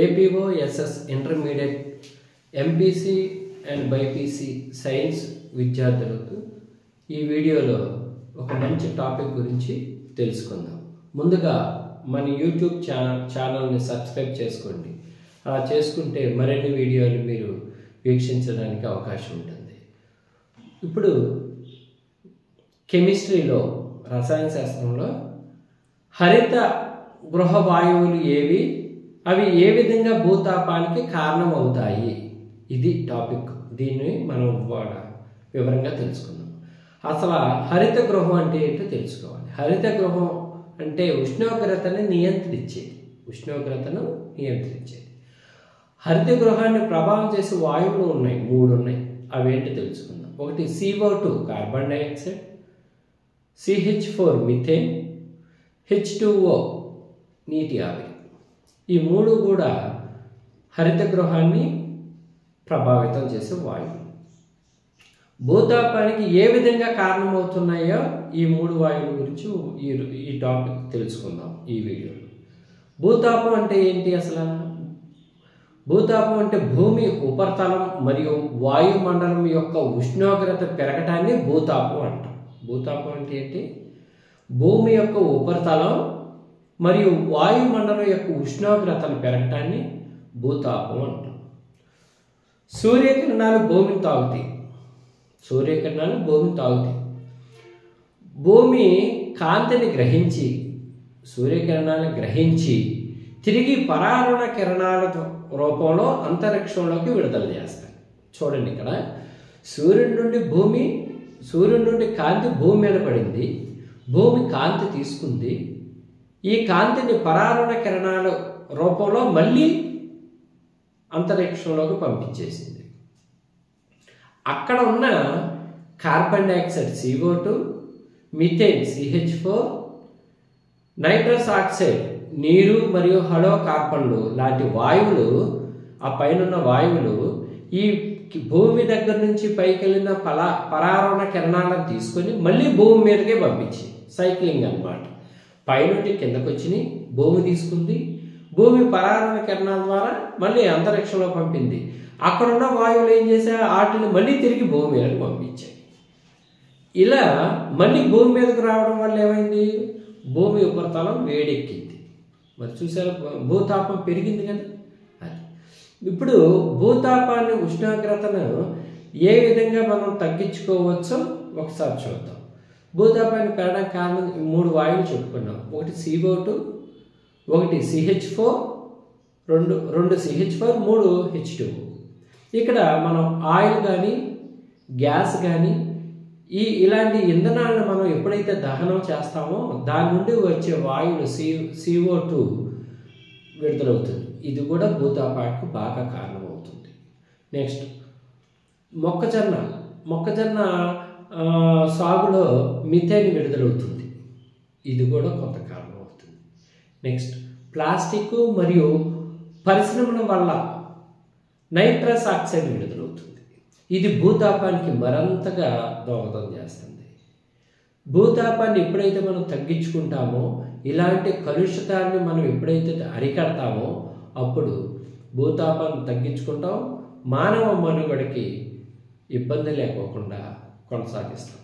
APO SS intermediate MPC and BiPC science విద్యార్థులకు ఈ వీడియోలో ఒక మంచి టాపిక్ గురించి తెలుసుకుందాం. ముందుగా మన యూట్యూబ్ ఛానల్ని సబ్స్క్రైబ్ చేసుకోండి. అలా చేసుకుంటే మరిన్ని వీడియోలు మీరు వీక్షించడానికి అవకాశం ఉంటుంది. ఇప్పుడు కెమిస్ట్రీలో రసాయన శాస్త్రంలో హరిత గృహ వాయువులు ఏవి, అవి ఏ విధంగా భూతాపానికి కారణమవుతాయి, ఇది టాపిక్. దీన్ని మనం వివరంగా తెలుసుకుందాం. అసలు హరిత గృహం అంటే ఏంటో తెలుసుకోవాలి. హరిత గృహం అంటే ఉష్ణోగ్రతను నియంత్రించేది. హరిత గృహాన్ని ప్రభావం చేసే వాయువులు ఉన్నాయి, 3 ఉన్నాయి. అవేంటి తెలుసుకుందాం. ఒకటి CO2 carbon dioxide, CH4 methane, H2O నీటి ఆవిరి. ఈ 3 కూడా హరిత గృహాన్ని ప్రభావితం చేసే వాయువులు. భూతాపానికి ఏ విధంగా కారణమవుతున్నాయో ఈ 3 వాయువుల గురించి ఈ టాపిక్ తెలుసుకుందాం ఈ వీడియోలో. భూతాపం అంటే ఏంటి అసలు? భూతాపం అంటే భూమి ఉపరితలం మరియు వాయుమండలం యొక్క ఉష్ణోగ్రత పెరగటాన్ని భూతాపం అంటాం. భూతాపం అంటే ఏంటి? భూమి యొక్క ఉపరితలం మరియు వాయుమండలం యొక్క ఉష్ణోగ్రతను పెరగటాన్ని భూతాపం అంటాం. సూర్యకిరణాలు భూమిని తాగుతాయి. భూమి కాంతిని గ్రహించి, సూర్యకిరణాలను గ్రహించి తిరిగి పరారుణ కిరణాల రూపంలో అంతరిక్షంలోకి విడుదల చేస్తాయి. చూడండి, ఇక్కడ సూర్యుడి నుండి కాంతి భూమి మీద పడింది. భూమి కాంతి తీసుకుంది. ఈ కాంతిని పరారుణ కిరణాల రూపంలో మళ్ళీ అంతరిక్షంలోకి పంపించేసింది. అక్కడ ఉన్న carbon dioxide CO2, methane CH4, nitrous oxide నీరు మరియు హలో కార్బన్లు లాంటి వాయువులు, ఆ పైన వాయువులు ఈ భూమి దగ్గర నుంచి పైకి వెళ్ళిన పరారుణ కిరణాలను తీసుకొని మళ్ళీ భూమి మీదకే పంపించి సైక్లింగ్ అన్నమాట. పైనుండి కిందకు వచ్చి భూమి తీసుకుంది. భూమి పరారుణ కిరణాల ద్వారా మళ్ళీ అంతరిక్షంలో పంపింది. అక్కడున్న వాయువులు ఏం చేశాయి? వాటిని మళ్ళీ తిరిగి భూమి మీదకి పంపించాయి. ఇలా మళ్ళీ భూమి మీదకి రావడం వల్ల ఏమైంది? భూమి ఉపరితలం వేడెక్కింది. మరి చూసారు, భూతాపం పెరిగింది కదా. అది ఇప్పుడు భూతాపాన్ని, ఉష్ణోగ్రతను ఏ విధంగా మనం తగ్గించుకోవచ్చో ఒకసారి చూద్దాం. భూతాపాన్ని పెరగడానికి కారణం 3 వాయువులు చెప్పుకున్నాం. ఒకటి CO2, ఒకటి CH4, 2 CH4, 3 H2O. ఇక్కడ మనం ఆయిల్ కానీ గ్యాస్ కానీ ఇలాంటి ఇంధనాలను మనం ఎప్పుడైతే దహనం చేస్తామో దాని నుండి వచ్చే వాయువులు CO2 విడుదలవుతుంది. ఇది కూడా భూతాపానికి బాగా కారణమవుతుంది. నెక్స్ట్ మొక్కజొన్న సాగులో మిథేన్ విడుదలవుతుంది. ఇది కూడా కొంత కారణం అవుతుంది. నెక్స్ట్ ప్లాస్టిక్ మరియు పరిశ్రమల వల్ల నైట్రస్ ఆక్సైడ్ విడుదలవుతుంది. ఇది భూతాపానికి మరింతగా దోహదం చేస్తుంది. భూతాపాన్ని ఎప్పుడైతే మనం తగ్గించుకుంటామో, ఇలాంటి కలుషితాన్ని మనం ఎప్పుడైతే అరికడతామో అప్పుడు భూతాపాన్ని తగ్గించుకుంటాం. మానవ మనుగడకి ఇబ్బంది లేకోకుండా కొనసాగిస్తాం.